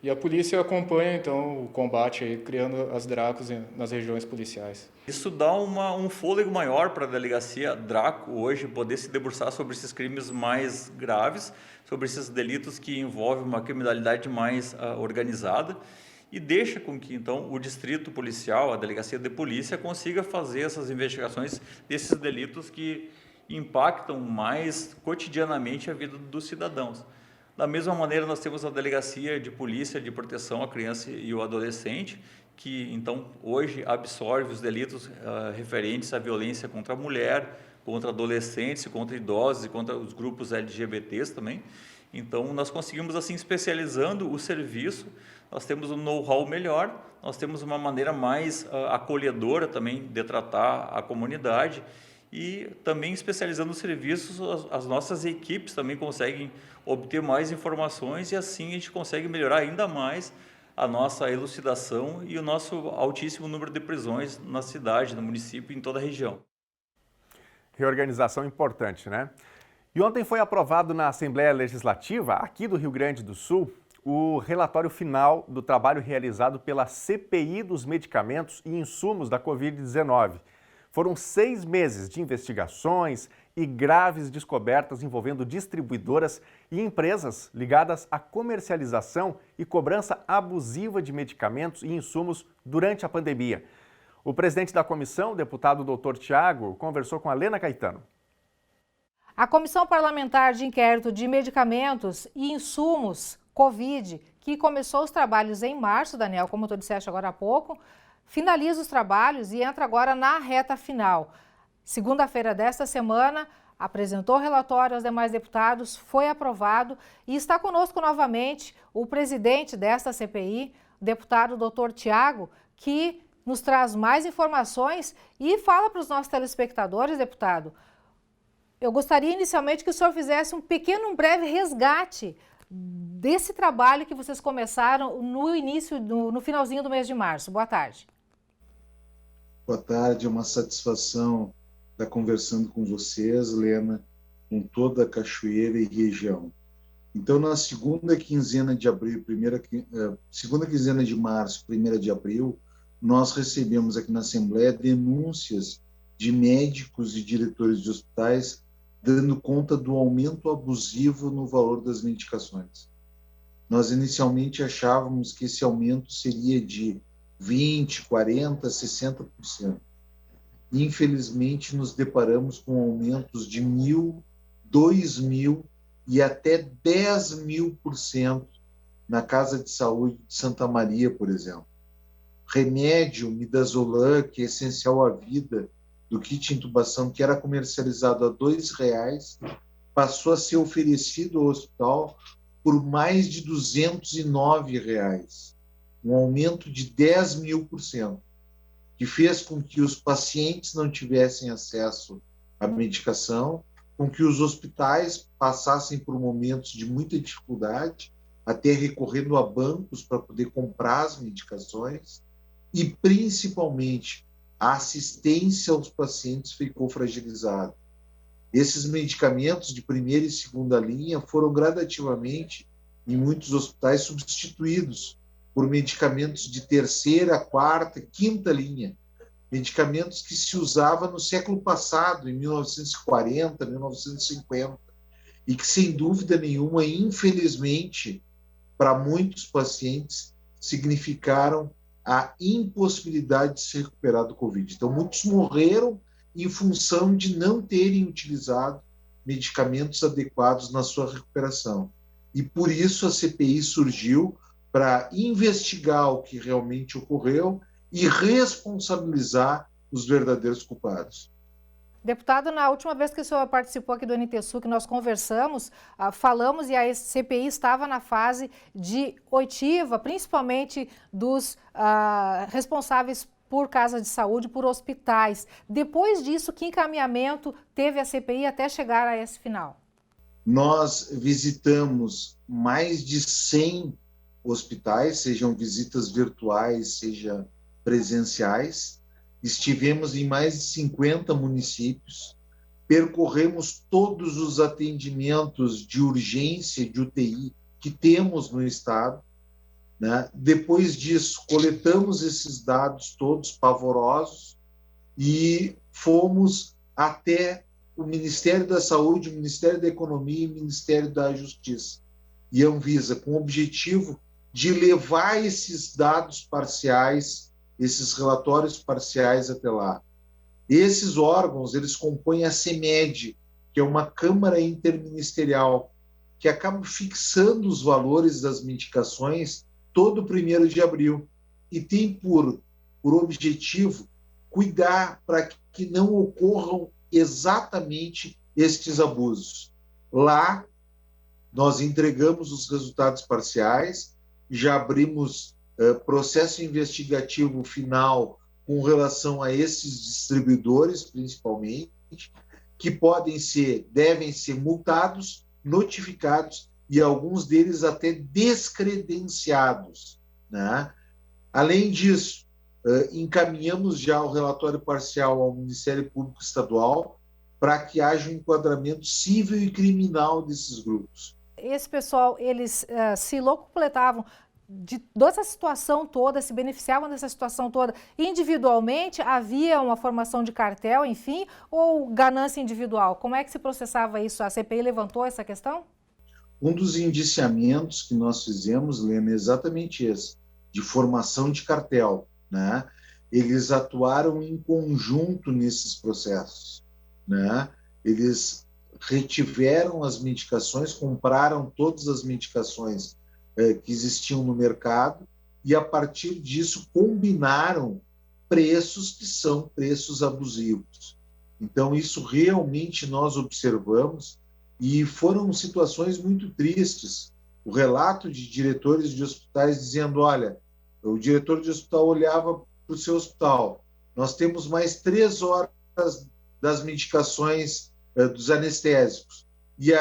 E a polícia acompanha, então, o combate, aí, criando as DRACOs nas regiões policiais. Isso dá um fôlego maior para a delegacia DRACO hoje poder se debruçar sobre esses crimes mais graves, sobre esses delitos que envolvem uma criminalidade mais organizada, e deixa com que, então, o distrito policial, a delegacia de polícia, consiga fazer essas investigações desses delitos que impactam mais cotidianamente a vida dos cidadãos. Da mesma maneira, nós temos a Delegacia de Polícia de Proteção à Criança e ao Adolescente, que, então, hoje absorve os delitos referentes à violência contra a mulher, contra adolescentes, contra idosos e contra os grupos LGBTs também. Então, nós conseguimos, assim, especializando o serviço, nós temos um know-how melhor, nós temos uma maneira mais acolhedora também de tratar a comunidade. E também especializando os serviços, as nossas equipes também conseguem obter mais informações e assim a gente consegue melhorar ainda mais a nossa elucidação e o nosso altíssimo número de prisões na cidade, no município e em toda a região. Reorganização importante, né? E ontem foi aprovado na Assembleia Legislativa, aqui do Rio Grande do Sul, o relatório final do trabalho realizado pela CPI dos medicamentos e insumos da Covid-19. Foram 6 meses de investigações e graves descobertas envolvendo distribuidoras e empresas ligadas à comercialização e cobrança abusiva de medicamentos e insumos durante a pandemia. O presidente da comissão, o deputado Dr. Tiago, conversou com a Lena Caetano. A Comissão Parlamentar de Inquérito de Medicamentos e Insumos Covid, que começou os trabalhos em março, Daniel, como tu disseste agora há pouco, finaliza os trabalhos e entra agora na reta final. Segunda-feira desta semana, apresentou o relatório aos demais deputados, foi aprovado e está conosco novamente o presidente desta CPI, o deputado Dr. Tiago, que nos traz mais informações e fala para os nossos telespectadores, deputado. Eu gostaria inicialmente que o senhor fizesse um breve resgate desse trabalho que vocês começaram no finalzinho do mês de março. Boa tarde. Boa tarde, é uma satisfação estar conversando com vocês, Lena, com toda a Cachoeira e região. Então, na segunda quinzena de abril, segunda quinzena de março, 1ª de abril, nós recebemos aqui na Assembleia denúncias de médicos e diretores de hospitais dando conta do aumento abusivo no valor das medicações. Nós inicialmente achávamos que esse aumento seria de 20%, 40%, 60%. Infelizmente, nos deparamos com aumentos de 1.000, 2.000 e até 10.000% na Casa de Saúde de Santa Maria, por exemplo. Remédio, midazolam, que é essencial à vida, do kit intubação, que era comercializado a R$ 2,00, passou a ser oferecido ao hospital por mais de R$ 209, um aumento de 10.000%, que fez com que os pacientes não tivessem acesso à medicação, com que os hospitais passassem por momentos de muita dificuldade, até recorrendo a bancos para poder comprar as medicações, e principalmente a assistência aos pacientes ficou fragilizada. Esses medicamentos de primeira e segunda linha foram gradativamente, em muitos hospitais, substituídos por medicamentos de terceira, quarta, quinta linha, medicamentos que se usava no século passado, em 1940, 1950, e que, sem dúvida nenhuma, infelizmente, para muitos pacientes, significaram a impossibilidade de se recuperar do Covid. Então, muitos morreram em função de não terem utilizado medicamentos adequados na sua recuperação. E por isso a CPI surgiu para investigar o que realmente ocorreu e responsabilizar os verdadeiros culpados. Deputado, na última vez que o senhor participou aqui do NTSU, que nós conversamos, falamos e a CPI estava na fase de oitiva, principalmente dos responsáveis por casa de saúde, por hospitais. Depois disso, que encaminhamento teve a CPI até chegar a esse final? Nós visitamos mais de 100 hospitais, sejam visitas virtuais, sejam presenciais. Estivemos em mais de 50 municípios, percorremos todos os atendimentos de urgência de UTI que temos no estado, né? Depois disso, coletamos esses dados todos pavorosos e fomos até o Ministério da Saúde, o Ministério da Economia e o Ministério da Justiça e a Anvisa, com o objetivo de levar esses dados parciais, esses relatórios parciais até lá. Esses órgãos, eles compõem a CEMED, que é uma Câmara Interministerial, que acaba fixando os valores das medicações todo 1º de abril e tem por objetivo cuidar para que não ocorram exatamente estes abusos. Lá, nós entregamos os resultados parciais, já abrimos processo investigativo final com relação a esses distribuidores, principalmente, que devem ser multados, notificados e alguns deles até descredenciados, né? Além disso, encaminhamos já o relatório parcial ao Ministério Público Estadual para que haja um enquadramento civil e criminal desses grupos. Esse pessoal, eles se locupletavam dessa situação toda, se beneficiavam dessa situação toda individualmente? Havia uma formação de cartel, enfim, ou ganância individual? Como é que se processava isso? A CPI levantou essa questão? Um dos indiciamentos que nós fizemos, Lena, é exatamente esse, de formação de cartel, né? Eles atuaram em conjunto nesses processos, né? Eles retiveram as medicações, compraram todas as medicações que existiam no mercado e, a partir disso, combinaram preços que são preços abusivos. Então, isso realmente nós observamos e foram situações muito tristes. O relato de diretores de hospitais dizendo, olha, o diretor de hospital olhava para o seu hospital, nós temos mais 3 horas das medicações dos anestésicos E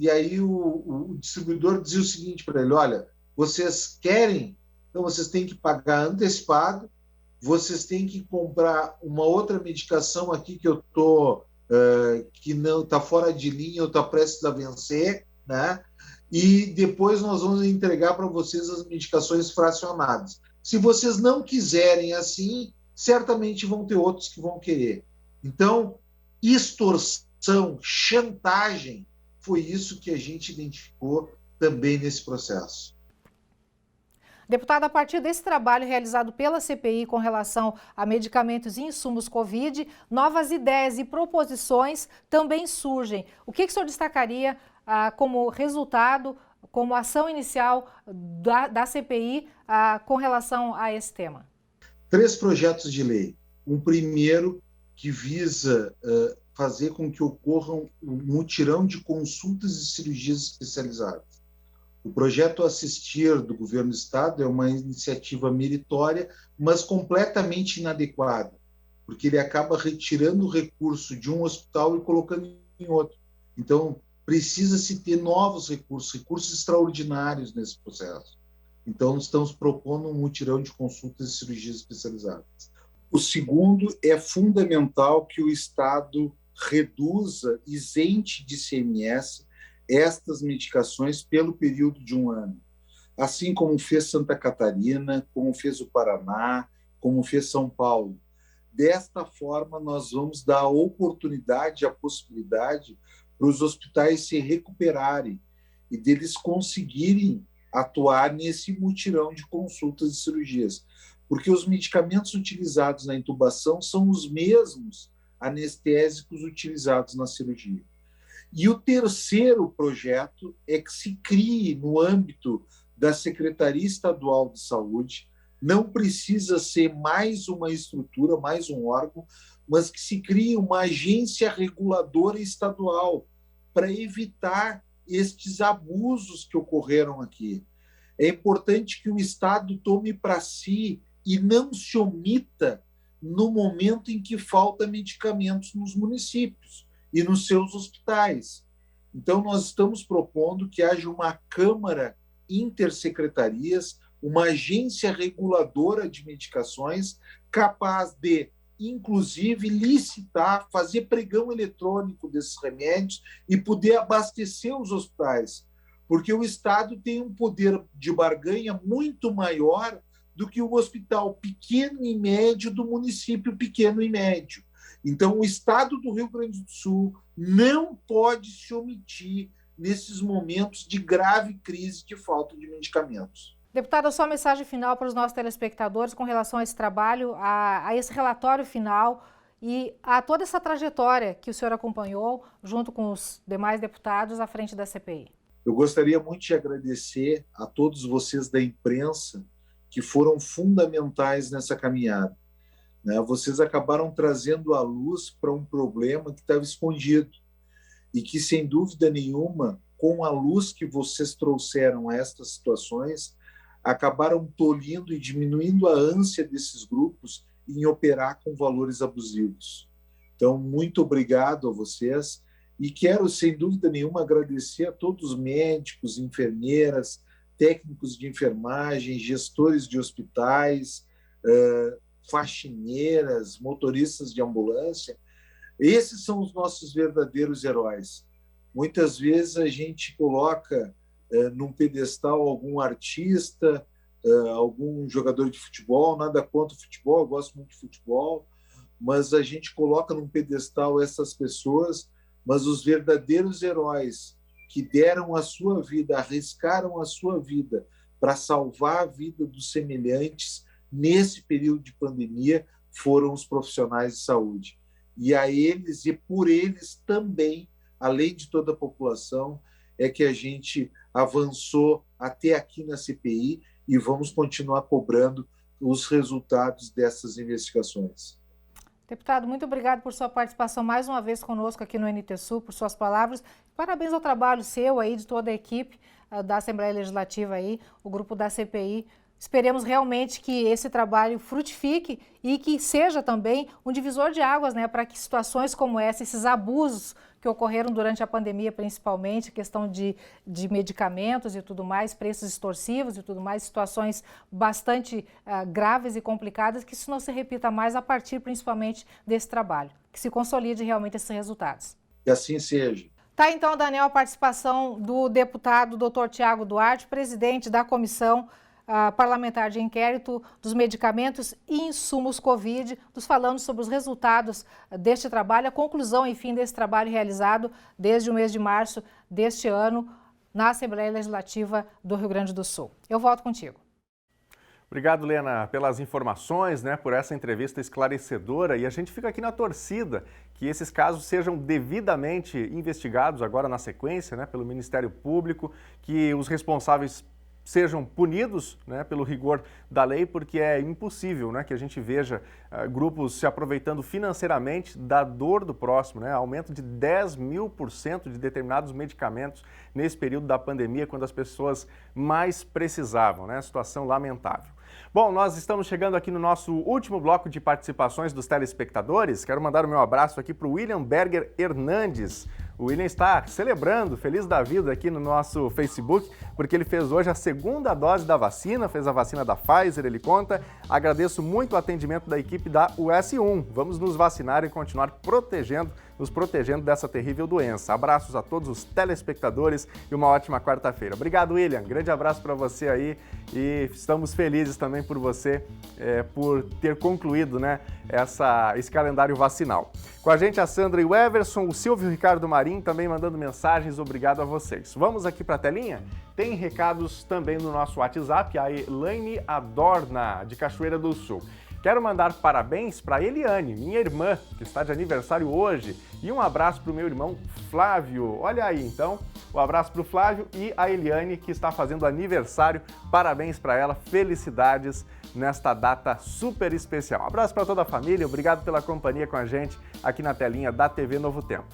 aí o distribuidor dizia o seguinte para ele: olha, vocês querem, então vocês têm que pagar antecipado, vocês têm que comprar uma outra medicação aqui que eu que não está fora de linha ou está prestes a vencer, né? E depois nós vamos entregar para vocês as medicações fracionadas. Se vocês não quiserem assim, certamente vão ter outros que vão querer. Então, extorsão, chantagem, foi isso que a gente identificou também nesse processo. Deputada, a partir desse trabalho realizado pela CPI com relação a medicamentos e insumos Covid, novas ideias e proposições também surgem. O que o senhor destacaria como resultado, como ação inicial da CPI com relação a esse tema? 3 projetos de lei. Um primeiro que visa fazer com que ocorram um mutirão de consultas e cirurgias especializadas. O projeto Assistir do governo do estado é uma iniciativa meritória, mas completamente inadequada, porque ele acaba retirando o recurso de um hospital e colocando em outro. Então, precisa-se ter novos recursos extraordinários nesse processo. Então, estamos propondo um mutirão de consultas e cirurgias especializadas. O segundo, é fundamental que o Estado reduza, isente de ICMS, estas medicações pelo período de 1 ano. Assim como fez Santa Catarina, como fez o Paraná, como fez São Paulo. Desta forma, nós vamos dar a oportunidade, a possibilidade para os hospitais se recuperarem e deles conseguirem atuar nesse mutirão de consultas e cirurgias. Porque os medicamentos utilizados na intubação são os mesmos anestésicos utilizados na cirurgia. E o terceiro projeto é que se crie, no âmbito da Secretaria Estadual de Saúde, não precisa ser mais uma estrutura, mais um órgão, mas que se crie uma agência reguladora estadual para evitar estes abusos que ocorreram aqui. É importante que o Estado tome para si e não se omita no momento em que falta medicamentos nos municípios e nos seus hospitais. Então, nós estamos propondo que haja uma Câmara Intersecretarias, uma agência reguladora de medicações capaz de, inclusive, licitar, fazer pregão eletrônico desses remédios e poder abastecer os hospitais, porque o Estado tem um poder de barganha muito maior do que o hospital pequeno e médio do município pequeno e médio. Então, o Estado do Rio Grande do Sul não pode se omitir nesses momentos de grave crise de falta de medicamentos. Deputada, sua mensagem final para os nossos telespectadores com relação a esse trabalho, a esse relatório final e a toda essa trajetória que o senhor acompanhou junto com os demais deputados à frente da CPI. Eu gostaria muito de agradecer a todos vocês da imprensa que foram fundamentais nessa caminhada. Vocês acabaram trazendo à luz para um problema que estava escondido e que, sem dúvida nenhuma, com a luz que vocês trouxeram a estas situações, acabaram tolhindo e diminuindo a ânsia desses grupos em operar com valores abusivos. Então, muito obrigado a vocês e quero, sem dúvida nenhuma, agradecer a todos os médicos, enfermeiras, técnicos de enfermagem, gestores de hospitais, faxineiras, motoristas de ambulância. Esses são os nossos verdadeiros heróis. Muitas vezes a gente coloca num pedestal algum artista, algum jogador de futebol, nada contra o futebol, eu gosto muito de futebol, mas a gente coloca num pedestal essas pessoas, mas os verdadeiros heróis que deram a sua vida, arriscaram a sua vida para salvar a vida dos semelhantes nesse período de pandemia foram os profissionais de saúde. E a eles e por eles também, além de toda a população, é que a gente avançou até aqui na CPI e vamos continuar cobrando os resultados dessas investigações. Deputado, muito obrigado por sua participação mais uma vez conosco aqui no NT Sul, por suas palavras. Parabéns ao trabalho seu aí, de toda a equipe da Assembleia Legislativa aí, o grupo da CPI. Esperemos realmente que esse trabalho frutifique e que seja também um divisor de águas, para que situações como essa, esses abusos que ocorreram durante a pandemia, principalmente, questão de medicamentos e tudo mais, preços extorsivos e tudo mais, situações bastante graves e complicadas, que isso não se repita mais a partir, principalmente, desse trabalho, que se consolide realmente esses resultados. Que assim seja. Tá, então, Daniel, a participação do deputado Dr. Tiago Duarte, presidente da Comissão Parlamentar de Inquérito dos Medicamentos e Insumos Covid, nos falando sobre os resultados deste trabalho, a conclusão, enfim, desse trabalho realizado desde o mês de março deste ano na Assembleia Legislativa do Rio Grande do Sul. Eu volto contigo. Obrigado, Lena, pelas informações, por essa entrevista esclarecedora, e a gente fica aqui na torcida que esses casos sejam devidamente investigados agora na sequência, pelo Ministério Público, que os responsáveis sejam punidos pelo rigor da lei, porque é impossível que a gente veja grupos se aproveitando financeiramente da dor do próximo, aumento de 10.000% de determinados medicamentos nesse período da pandemia, quando as pessoas mais precisavam, situação lamentável. Bom, nós estamos chegando aqui no nosso último bloco de participações dos telespectadores. Quero mandar o meu abraço aqui para o William Berger Hernandes. O William está celebrando, feliz da vida aqui no nosso Facebook, porque ele fez hoje a segunda dose da vacina, fez a vacina da Pfizer, ele conta. Agradeço muito o atendimento da equipe da US1. Vamos nos vacinar e continuar nos protegendo dessa terrível doença. Abraços a todos os telespectadores e uma ótima quarta-feira. Obrigado, William. Grande abraço para você aí e estamos felizes também por você, por ter concluído esse calendário vacinal. Com a gente a Sandra e o Everson, o Silvio Ricardo Marim também mandando mensagens, obrigado a vocês. Vamos aqui para a telinha? Tem recados também no nosso WhatsApp, a Elaine Adorna, de Cachoeira do Sul. Quero mandar parabéns para a Eliane, minha irmã, que está de aniversário hoje, e um abraço para o meu irmão Flávio. Olha aí, então, um abraço para o Flávio e a Eliane, que está fazendo aniversário. Parabéns para ela, felicidades nesta data super especial. Um abraço para toda a família, obrigado pela companhia com a gente aqui na telinha da TV Novo Tempo.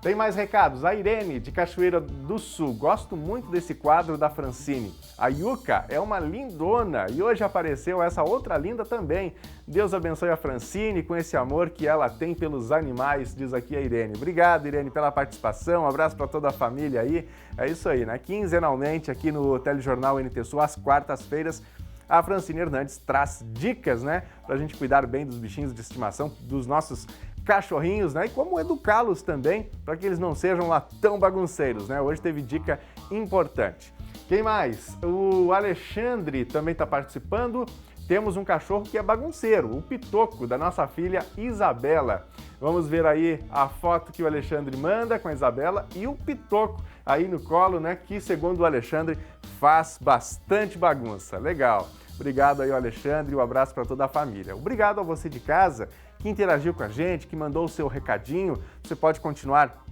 Tem mais recados. A Irene, de Cachoeira do Sul. Gosto muito desse quadro da Francine. A Yuka é uma lindona e hoje apareceu essa outra linda também. Deus abençoe a Francine com esse amor que ela tem pelos animais, diz aqui a Irene. Obrigado, Irene, pela participação. Um abraço para toda a família aí. É isso aí, Quinzenalmente aqui no Telejornal NT Sul, às quartas-feiras, a Francine Hernandes traz dicas, para a gente cuidar bem dos bichinhos de estimação, dos nossos cachorrinhos, e como educá-los também, para que eles não sejam lá tão bagunceiros, Hoje teve dica importante. Quem mais? O Alexandre também está participando. Temos um cachorro que é bagunceiro, o Pitoco, da nossa filha Isabela. Vamos ver aí a foto que o Alexandre manda com a Isabela e o Pitoco aí no colo, que segundo o Alexandre faz bastante bagunça. Legal. Obrigado aí, Alexandre, um abraço para toda a família. Obrigado a você de casa que interagiu com a gente, que mandou o seu recadinho. Você pode continuar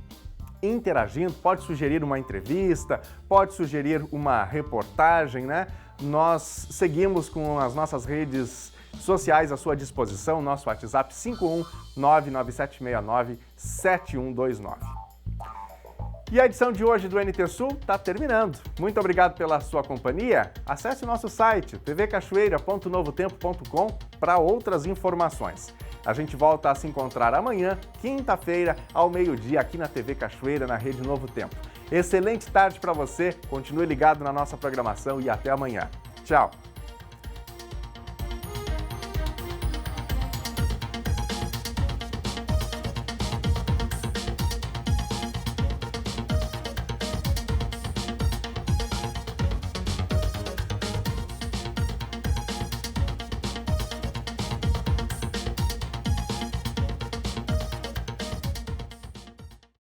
interagindo, pode sugerir uma entrevista, pode sugerir uma reportagem, Nós seguimos com as nossas redes sociais à sua disposição, nosso WhatsApp 51997697129. E a edição de hoje do NT Sul está terminando. Muito obrigado pela sua companhia. Acesse o nosso site tvcachoeira.novotempo.com para outras informações. A gente volta a se encontrar amanhã, quinta-feira, ao meio-dia, aqui na TV Cachoeira, na Rede Novo Tempo. Excelente tarde para você, continue ligado na nossa programação e até amanhã. Tchau!